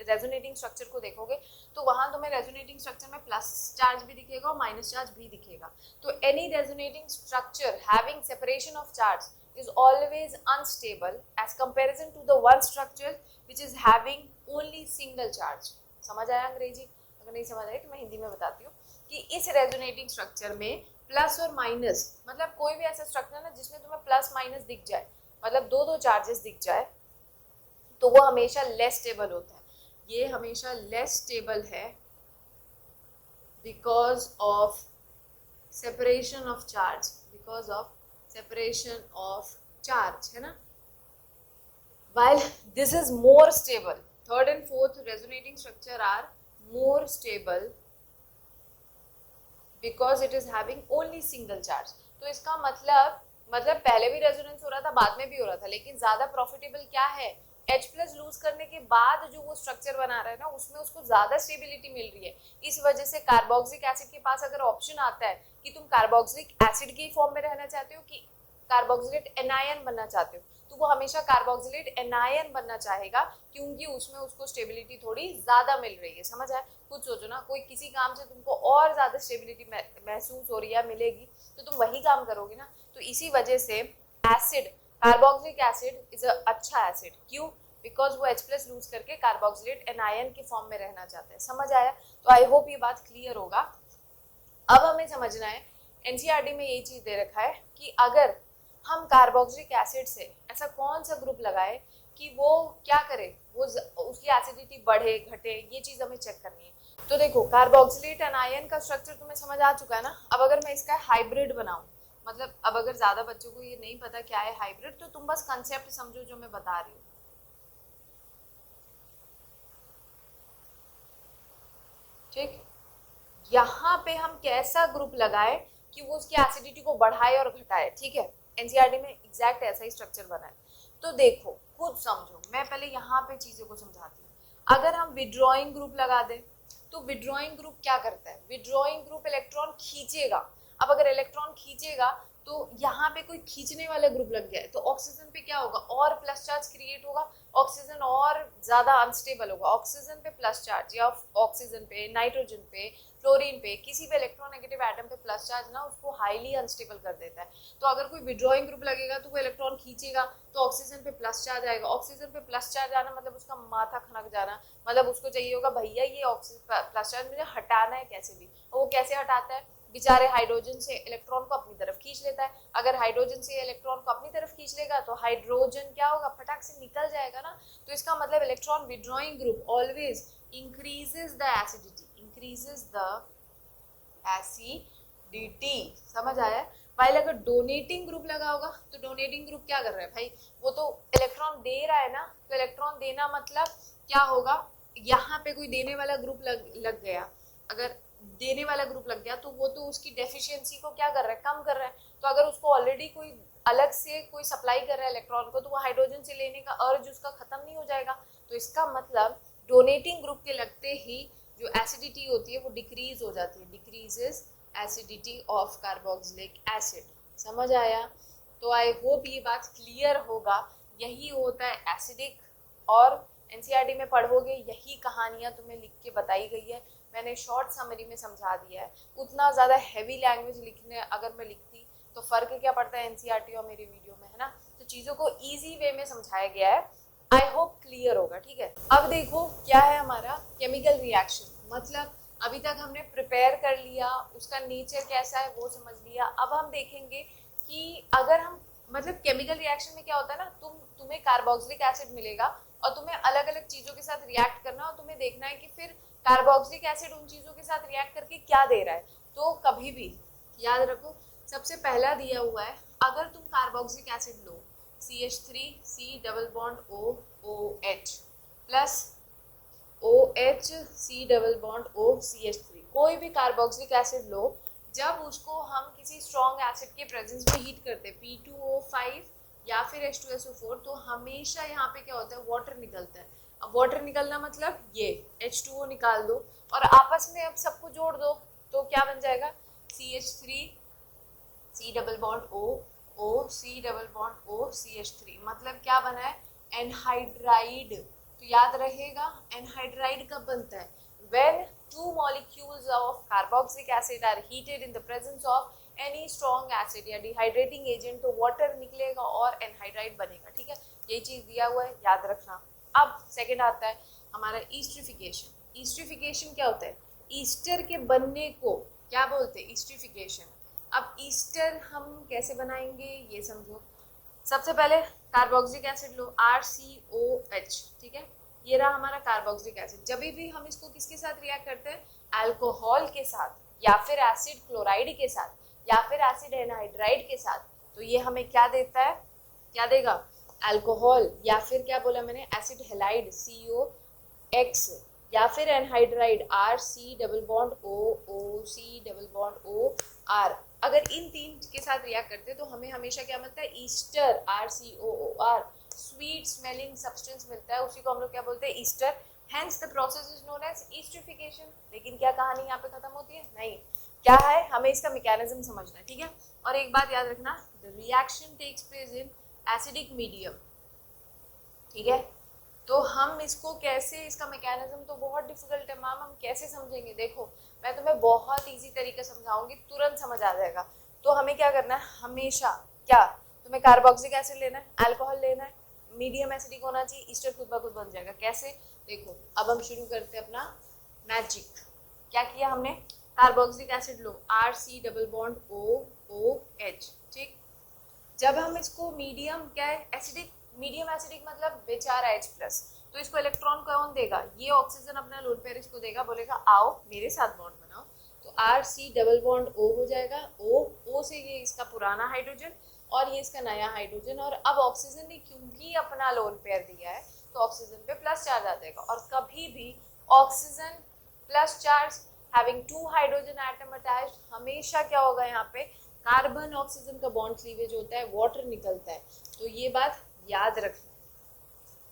रेजोनेटिंग स्ट्रक्चर को देखोगे तो वहां तुम्हें रेजोनेटिंग स्ट्रक्चर में प्लस चार्ज भी दिखेगा और माइनस चार्ज भी दिखेगा। तो any resonating structure having separation of charge is always unstable as comparison to the one structure which is having only single charge। समझ आया अंग्रेजी, अगर नहीं समझ आई तो मैं हिंदी में बताती हूँ कि इस रेजोनेटिंग स्ट्रक्चर में प्लस और माइनस, मतलब कोई भी ऐसा स्ट्रक्चर ना जिसमें तुम्हें प्लस माइनस दिख जाए, मतलब दो दो चार्जेस दिख जाए, तो वो हमेशा लेस स्टेबल होता है। ये हमेशा लेस स्टेबल है because of separation of charge, because of separation of charge, है ना। while this is more stable, third and fourth resonating structure are more stable because it is having only single charge। तो इसका मतलब पहले भी resonance हो रहा था, बाद में भी हो रहा था, लेकिन ज्यादा प्रॉफिटेबल क्या है, H+ लूज करने के बाद जो वो स्ट्रक्चर बना रहा है ना, उसमें उसको ज्यादा स्टेबिलिटी मिल रही है। इस वजह से कार्बोक्सिलिक एसिड के पास अगर ऑप्शन आता है कि तुम कार्बोक्सिलिक एसिड के फॉर्म में रहना चाहते हो कि कार्बोक्सिलेट एनायन बनना चाहते हो, तो वो हमेशा कार्बोक्सिलेट एनायन बनना चाहेगा, क्योंकि उसमें उसको स्टेबिलिटी थोड़ी ज्यादा मिल रही है। समझ आया। खुद सोचो ना, कोई किसी काम से तुमको और ज्यादा स्टेबिलिटी महसूस हो रही है, मिलेगी, तो तुम वही काम करोगे ना। तो इसी वजह से acid, carboxylic acid is a अच्छा एसिड। क्यों, बिकॉज वो H+ लूज करके कार्बोक्सिलेट एनायन के फॉर्म में रहना चाहता है। समझ आया। तो आई होप ये बात क्लियर होगा। अब हमें समझना है, एनसीईआरटी में ये चीज दे रखा है कि अगर हम कार्बोक्सिलिक एसिड से ऐसा कौन सा ग्रुप लगाए कि वो क्या करे, वो उसकी एसिडिटी बढ़े घटे, ये चीज हमें चेक करनी है। तो देखो, कार्बोक्सिलेट एनायन का स्ट्रक्चर तुम्हें समझ आ चुका है ना। अब अगर मैं इसका हाइब्रिड बनाऊं, मतलब अब अगर ज्यादा बच्चों को ये नहीं पता क्या है हाइब्रिड, तो तुम बस कंसेप्ट समझो जो मैं बता रही हूँ। ठीक, यहाँ पे हम कैसा ग्रुप लगाए कि वो उसकी एसिडिटी को बढ़ाए और घटाए। ठीक है, एनसीईआरटी में एग्जैक्ट ऐसा ही स्ट्रक्चर बना है। तो देखो, खुद समझो, मैं पहले यहाँ पे चीजों को समझाती हूँ। अगर हम विड्रॉइंग ग्रुप लगा दें, तो विड्रॉइंग ग्रुप क्या करता है, विड्रॉइंग ग्रुप इलेक्ट्रॉन खींचेगा। अब अगर इलेक्ट्रॉन खींचेगा तो यहाँ पे कोई खींचने वाला ग्रुप लग गया है, तो ऑक्सीजन पे क्या होगा, और प्लस चार्ज क्रिएट होगा, ऑक्सीजन और ज्यादा अनस्टेबल होगा। ऑक्सीजन पे प्लस चार्ज, या ऑक्सीजन पे, नाइट्रोजन पे, फ्लोरीन पे, किसी पे इलेक्ट्रोनेगेटिव एटम पे प्लस चार्ज ना उसको हाईली अनस्टेबल कर देता है। तो अगर कोई विड्रॉइंग ग्रुप लगेगा तो वो इलेक्ट्रॉन खींचेगा, तो ऑक्सीजन पे प्लस चार्ज आएगा। ऑक्सीजन पे प्लस चार्ज आना मतलब उसका माथा खनक जाना, मतलब उसको चाहिए होगा भैया ये ऑक्सीजन प्लस चार्ज मुझे हटाना है कैसे भी। और वो कैसे हटाता है, बेचारे हाइड्रोजन से इलेक्ट्रॉन को अपनी तरफ खींच लेता है। अगर हाइड्रोजन से इलेक्ट्रॉन को अपनी तरफ खींच लेगा तो हाइड्रोजन क्या होगा, फटाक से निकल जाएगा ना। तो इसका मतलब electron withdrawing group always increases the acidity, increases the acidity, समझ आया। वाइल अगर डोनेटिंग ग्रुप लगा होगा तो डोनेटिंग ग्रुप क्या कर रहा है भाई, वो तो इलेक्ट्रॉन दे रहा है ना, तो इलेक्ट्रॉन देना मतलब क्या होगा, यहाँ पे कोई देने वाला ग्रुप लग गया, अगर देने वाला ग्रुप लग गया तो वो तो उसकी डेफिशिएंसी को क्या कर रहा है, कम कर रहा है। तो अगर उसको ऑलरेडी कोई अलग से कोई सप्लाई कर रहा है इलेक्ट्रॉन को, तो वो हाइड्रोजन से लेने का अर्ज उसका खत्म नहीं हो जाएगा। तो इसका मतलब डोनेटिंग ग्रुप के लगते ही जो एसिडिटी होती है वो डिक्रीज हो जाती है, decreases acidity of carboxylic acid, समझ आया। तो आई होप ये बात क्लियर होगा। यही होता है एसिडिक, और एनसीईआरटी में पढ़ोगे यही कहानियां तुम्हें लिख के बताई गई है। मैंने शॉर्ट समरी में समझा दिया है। उतना ज़्यादा हैवी लैंग्वेज लिखने अगर मैं लिखती तो फ़र्क क्या पड़ता है एनसीईआरटी और मेरी वीडियो में, है ना। तो चीज़ों को ईजी वे में समझाया गया है। आई होप क्लियर होगा, ठीक है। अब देखो क्या है हमारा केमिकल रिएक्शन, मतलब अभी तक हमने प्रिपेयर कर लिया, उसका नेचर कैसा है वो समझ लिया। अब हम देखेंगे कि अगर हम मतलब केमिकल रिएक्शन में क्या होता है ना, तुम्हें कार्बोक्सिलिक एसिड मिलेगा और तुम्हें अलग अलग चीज़ों के साथ रिएक्ट करना, और तुम्हें देखना है कि फिर कार्बोक्सिलिक एसिड उन चीज़ों के साथ रिएक्ट करके क्या दे रहा है। तो कभी भी याद रखो, सबसे पहला दिया हुआ है, अगर तुम कार्बोक्सिलिक एसिड लो CH3 C double bond O OH plus OH C double bond O CH3, कोई भी कार्बोक्सिलिक एसिड लो, जब उसको हम किसी स्ट्रॉन्ग एसिड के प्रेजेंस में हीट करते हैं P2O5 या फिर H2SO4, तो हमेशा यहाँ पे क्या होता है, वाटर निकलता है। अब वाटर निकलना मतलब ये H2O निकाल दो और आपस में अब सबको जोड़ दो, तो क्या बन जाएगा CH3 C double bond O C double bond O CH3, मतलब क्या बना है, एनहाइड्राइड। तो याद रहेगा एनहाइड्राइड कब बनता है, when two molecules of carboxylic acid are heated in the presence of any strong acid या डिहाइड्रेटिंग एजेंट, तो वाटर निकलेगा और एनहाइड्राइड बनेगा, ठीक है। यही चीज दिया हुआ है, याद रखना। अब सेकेंड आता है हमारा ईस्ट्रिफिकेशन। ईस्ट्रिफिकेशन क्या होता है, ईस्टर के बनने को क्या बोलते हैं, ईस्ट्रिफिकेशन। अब ईस्टर हम कैसे बनाएंगे ये समझो। सबसे पहले कार्बोक्सिलिक एसिड लो RCOH, ठीक है, ये रहा हमारा कार्बोक्सिलिक एसिड। जब भी हम इसको किसके साथ रिएक्ट करते हैं, अल्कोहल के साथ या फिर एसिड क्लोराइड के साथ या फिर एसिड एनहाइड्राइड के साथ, तो ये हमें क्या देता है, क्या देगा, अल्कोहल, या फिर क्या बोला मैंने, एसिड हेलाइड COX, या फिर anhydride RC double bond OC double bond OR। अगर इन तीन के साथ रिएक्ट करते तो हमें हमेशा क्या मिलता है, ester RCOOR, sweet smelling substance मिलता है, उसी को हम लोग क्या बोलते हैं, ester. Hence the process is known as esterification. लेकिन क्या कहानी यहाँ पे खत्म होती है, नहीं, क्या है, हमें इसका मैकेनिज्म समझना है, ठीक है। और एक बात याद रखना, the reaction takes place in acidic medium, ठीक है। तो हम इसको कैसे, इसका मैकेनिज्म तो बहुत डिफिकल्ट है मैम, हम कैसे समझेंगे। देखो मैं तुम्हें बहुत इजी तरीके समझाऊंगी, तुरंत समझ आ जाएगा। तो हमें क्या करना है, हमेशा क्या, तुम्हें कार्बोक्सिलिक एसिड लेना है, अल्कोहल लेना है, मीडियम एसिडिक होना चाहिए, ईस्टर खुद ब खुद बन जाएगा। कैसे, देखो अब हम शुरू करते हैं अपना मैजिक। क्या किया हमने, कार्बोक्सिलिक एसिड लो RC डबल बॉन्ड OOH, ठीक। जब हम इसको मीडियम, क्या है, एसिडिक, मीडियम एसिडिक मतलब बेचारा H प्लस, तो इसको इलेक्ट्रॉन कौन देगा, ये ऑक्सीजन अपना लोन पेयर इसको देगा, बोलेगा आओ मेरे साथ बॉन्ड बनाओ, तो RC डबल बॉन्ड O हो जाएगा, O से ये इसका पुराना हाइड्रोजन और ये इसका नया हाइड्रोजन, और अब ऑक्सीजन ने क्योंकि अपना लोन पेयर दिया है तो ऑक्सीजन पे प्लस चार्ज आ जाएगा। और कभी भी oxygen plus charge having 2 hydrogen atom attached, हमेशा क्या होगा, यहाँ पे कार्बन ऑक्सीजन का बॉन्ड क्लीवेज होता है, वाटर निकलता है। तो ये बात याद रखना,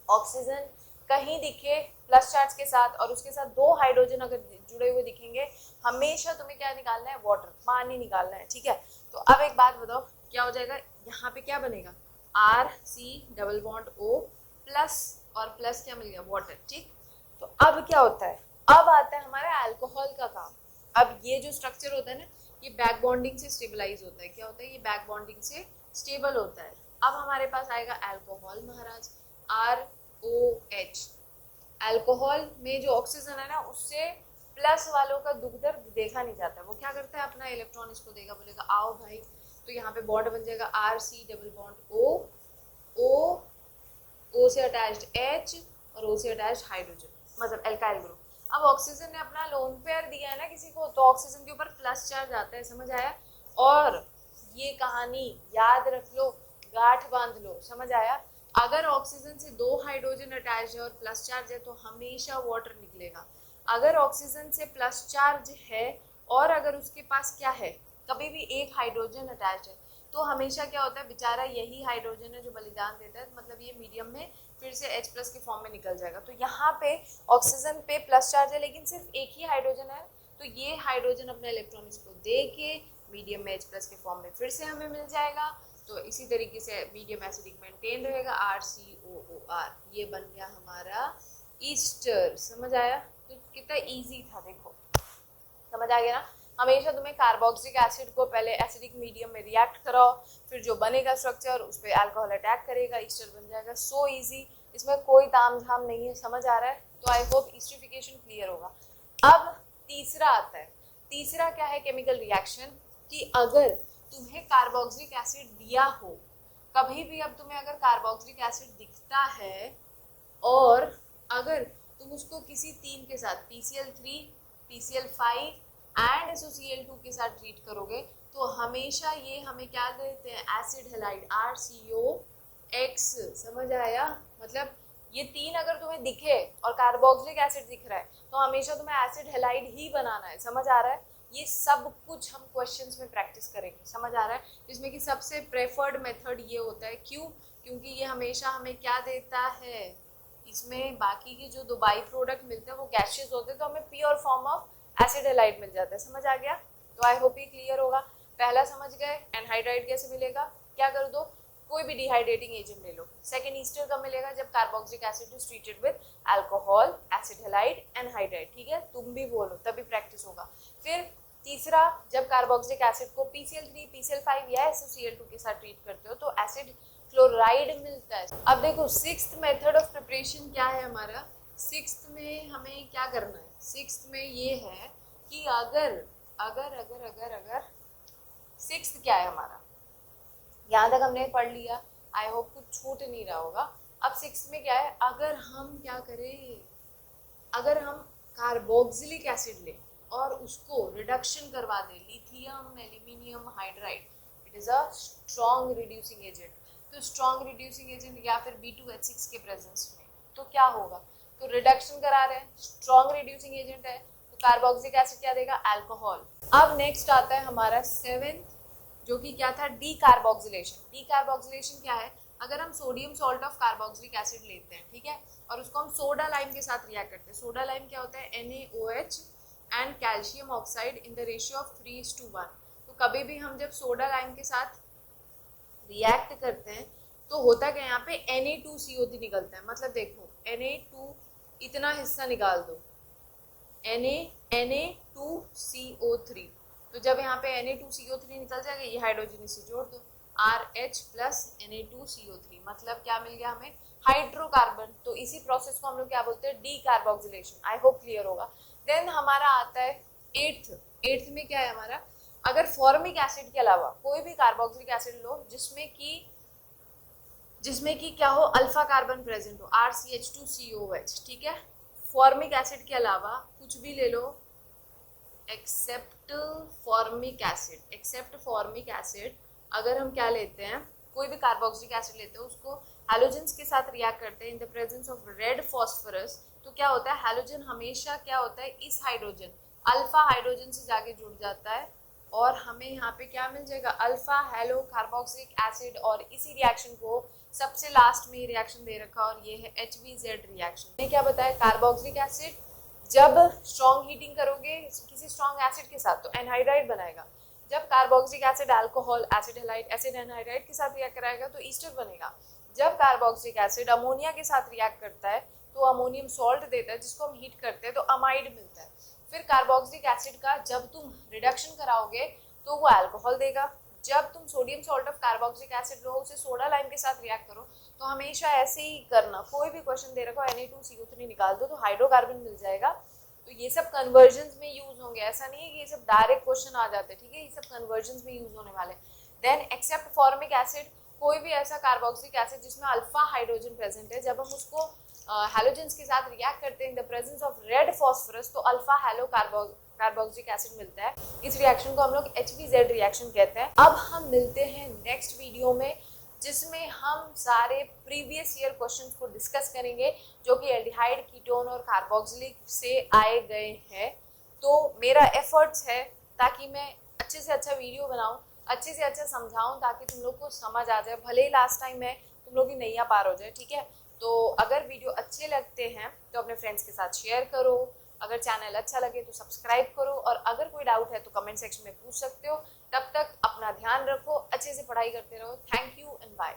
ऑक्सीजन कहीं दिखे प्लस चार्ज के साथ और उसके साथ 2 हाइड्रोजन अगर जुड़े हुए दिखेंगे, हमेशा तुम्हें क्या निकालना है, वाटर, पानी निकालना है, ठीक है। तो अब एक बात बताओ क्या हो जाएगा, यहाँ पे क्या बनेगा, RC double bond O plus, और प्लस क्या मिल गया, वाटर, ठीक। तो अब क्या होता है, अब आता है हमारा अल्कोहल का काम। अब ये जो स्ट्रक्चर होता है ना, ये बैक बॉन्डिंग से स्टेबलाइज होता है। क्या होता है, ये बैक बॉन्डिंग से स्टेबल होता है। अब हमारे पास आएगा अल्कोहल महाराज, ROH। अल्कोहल में जो ऑक्सीजन है ना, उससे प्लस वालों का दुख दर्द देखा नहीं जाता, वो क्या करता है अपना इलेक्ट्रॉन इसको देगा, बोलेगा आओ भाई, तो यहाँ पे बॉन्ड बन जाएगा RC डबल बॉन्ड O से अटैच्ड H और O से अटैच्ड हाइड्रोजन, मतलब एल्काइल ग्रुप। अब ऑक्सीजन ने अपना लोन पेयर दिया है ना किसी को, तो ऑक्सीजन के ऊपर प्लस चार्ज आता है, समझ आया। और ये कहानी याद रख लो, गांठ बांध लो, समझ आया। अगर ऑक्सीजन से 2 हाइड्रोजन अटैच है और प्लस चार्ज है तो हमेशा वाटर निकलेगा। अगर ऑक्सीजन से प्लस चार्ज है और अगर उसके पास क्या है, कभी भी एक हाइड्रोजन अटैच है, तो हमेशा क्या होता है, बेचारा यही हाइड्रोजन है जो बलिदान देता है, मतलब ये मीडियम में फिर से H प्लस के फॉर्म में निकल जाएगा। तो यहाँ पे ऑक्सीजन पे प्लस चार्ज है लेकिन सिर्फ एक ही हाइड्रोजन है, तो ये हाइड्रोजन अपने इलेक्ट्रॉन इसको दे के मीडियम में H प्लस के फॉर्म में फिर से हमें मिल जाएगा। तो इसी तरीके से मीडियम एसिडिक मेंटेन रहेगा, RCOOR, ये बन गया हमारा ईस्टर, समझ आया। तो कितना इजी था, देखो समझ आ गया ना। हमेशा तुम्हें कार्बोक्सिलिक एसिड को पहले एसिडिक मीडियम में रिएक्ट कराओ, फिर जो बनेगा स्ट्रक्चर उस पर अल्कोहल अटैक करेगा, ईस्टर बन जाएगा। सो इजी, इसमें कोई ताम झाम नहीं है, समझ आ रहा है। तो आई होप ईस्टरिफिकेशन क्लियर होगा। अब तीसरा आता है, तीसरा क्या है, केमिकल रिएक्शन, कि अगर तुम्हें कार्बोक्सिलिक एसिड दिया हो, कभी भी अब तुम्हें अगर कार्बोक्सिलिक एसिड दिखता है और अगर तुम उसको किसी 3 के साथ PCl3, PCl5 एंड SOCl2 के साथ ट्रीट करोगे, तो हमेशा ये हमें क्या देते हैं, एसिड हैलाइड RCOX, समझ आया। मतलब ये 3 अगर तुम्हें दिखे और कार्बोक्सिलिक एसिड दिख रहा है तो हमेशा तुम्हें एसिड हैलाइड ही बनाना है, समझ आ रहा है। ये सब कुछ हम क्वेश्चंस में प्रैक्टिस करेंगे, समझ आ रहा है। जिसमें कि सबसे प्रेफर्ड मेथड ये होता है, क्यों, क्योंकि ये हमेशा हमें क्या देता है, इसमें बाकी के जो 2 बाई प्रोडक्ट मिलते हैं वो गैशियस होते हैं, तो हमें pure form of acid halide मिल जाता है, समझ आ गया। तो आई होप ये क्लियर होगा। पहला समझ गए, एनहाइड्राइड कैसे मिलेगा, क्या कर दो, कोई भी डिहाइड्रेटिंग एजेंट ले लो। सेकंड, ईस्टर कब मिलेगा, जब carboxylic acid is treated with alcohol, acid halide, anhydride, ठीक है, तुम भी बोलो तभी प्रैक्टिस होगा। फिर तीसरा, जब कार्बोक्सिलिक एसिड को PCl3, PCl5 या SOCl2 के साथ ट्रीट करते हो तो एसिड क्लोराइड मिलता है। अब देखो सिक्स्थ मेथड ऑफ प्रिपरेशन क्या है हमारा, सिक्स्थ में हमें क्या करना है, सिक्स्थ में ये है कि अगर अगर अगर अगर अगर सिक्स्थ क्या है हमारा, यहाँ तक हमने पढ़ लिया, आई होप कुछ छूट नहीं रहा होगा। अब सिक्स्थ में क्या है, अगर हम क्या करें, अगर हम कार्बोक्सिलिक एसिड लें और उसको रिडक्शन करवा दें, lithium aluminium hydride, it is a strong reducing agent, तो स्ट्रॉन्ग रिड्यूसिंग एजेंट या फिर B2H6 के प्रेजेंस में तो क्या होगा, तो रिडक्शन करा रहे हैं, स्ट्रॉन्ग रिड्यूसिंग एजेंट है, तो कार्बोक्सिलिक एसिड क्या देगा, अल्कोहल। अब नेक्स्ट आता है हमारा 7th, जो कि क्या था, डीकार्बोक्सिलेशन। डीकार्बोक्सिलेशन क्या है, अगर हम sodium salt of carboxylic acid लेते हैं, ठीक है, और उसको हम सोडा लाइम के साथ रिएक्ट करते हैं। सोडा लाइम क्या होता है, NaOH and calcium oxide in the ratio of 3:1। तो कभी भी हम जब सोडा लाइम के साथ रिएक्ट करते हैं तो होता क्या, यहाँ पे Na2CO3 निकलता है। मतलब देखो Na2 इतना हिस्सा निकाल दो, Na2CO3, तो जब यहाँ पे Na2CO3 निकल जाएगा, ये हाइड्रोजन इसे जोड़ दो, RH प्लस Na2CO3, मतलब क्या मिल गया हमें, हाइड्रोकार्बन। तो इसी प्रोसेस को हम लोग क्या बोलते हैं, डीकार्बोक्सिलेशन। आई होप क्लियर होगा। देन हमारा आता है 8th में क्या है हमारा, अगर फॉर्मिक एसिड के अलावा कोई भी कार्बोक्सिलिक एसिड लो जिसमें कि क्या हो, अल्फा कार्बन प्रेजेंट हो, RCH2COH, ठीक है, फॉर्मिक एसिड के अलावा कुछ भी ले लो except formic acid. Except formic acid अगर हम क्या लेते हैं, कोई भी कार्बोक्सिलिक एसिड लेते हैं, उसको हैलोजेंस के साथ रिएक्ट करते हैं in the presence of red phosphorus, तो क्या होता है, हैलोजन हमेशा क्या होता है, इस हाइड्रोजन अल्फा हाइड्रोजन से जाके जुड़ जाता है और हमें यहाँ पे क्या मिल जाएगा, अल्फा हेलो कार्बोक्सिलिक एसिड। और इसी रिएक्शन को सबसे लास्ट में रिएक्शन दे रखा और ये है HBZ रिएक्शन। मैं क्या बताया, कार्बोक्सिलिक एसिड जब स्ट्रॉन्ग हीटिंग करोगे किसी स्ट्रॉन्ग एसिड के साथ तो एनहाइड्राइड बनाएगा, जब carboxylic acid alcohol, acid halide, acid anhydride के साथ रिएक्ट कराएगा तो ईस्टर बनेगा। जब कार्बोक्सिलिक एसिड अमोनिया के साथ रिएक्ट करता है तो अमोनियम सॉल्ट देता है, जिसको हम हीट करते हैं तो अमाइड मिलता है। फिर कार्बोक्सिलिक एसिड का जब तुम रिडक्शन कराओगे तो वो अल्कोहल देगा। जब तुम sodium salt of carboxylic acid लो, उसे सोडा लाइम के साथ रिएक्ट करो, तो हमेशा ऐसे ही करना, कोई भी क्वेश्चन दे रखो Na2CO3 निकाल दो तो हाइड्रोकार्बन मिल जाएगा। तो तो ये सब कन्वर्जन्स में यूज होंगे, ऐसा नहीं है कि ये सब डायरेक्ट क्वेश्चन आ जाते हैं, ठीक है, ये सब कन्वर्जन्स में यूज होने वाले। देन एक्सेप्ट फॉर्मिक एसिड, कोई भी ऐसा कार्बोक्सिलिक एसिड जिसमें अल्फा हाइड्रोजन प्रेजेंट है, जब हम उसको हैलोजेंस के साथ रिएक्ट करते हैं in the presence of red phosphorus, तो अल्फा हैलो कार्बोक्सिलिक एसिड मिलता है। इस रिएक्शन को हम लोग HBZ रिएक्शन कहते हैं। अब हम मिलते हैं नेक्स्ट वीडियो में, जिसमें हम सारे प्रीवियस ईयर क्वेश्चंस को डिस्कस करेंगे जो कि एल्डिहाइड, कीटोन और कार्बोक्सिलिक से आए गए हैं। तो मेरा एफर्ट्स है ताकि मैं अच्छे से अच्छा वीडियो बनाऊं, अच्छे से अच्छा समझाऊं, ताकि तुम लोग को समझ आ जाए, भले ही लास्ट टाइम में तुम लोग की नैया पार हो जाए, ठीक है। तो अगर वीडियो अच्छे लगते हैं तो अपने फ्रेंड्स के साथ शेयर करो, अगर चैनल अच्छा लगे तो सब्सक्राइब करो, और अगर कोई डाउट है तो कमेंट सेक्शन में पूछ सकते हो। तब तक अपना ध्यान रखो, अच्छे से पढ़ाई करते रहो। Thank you and bye.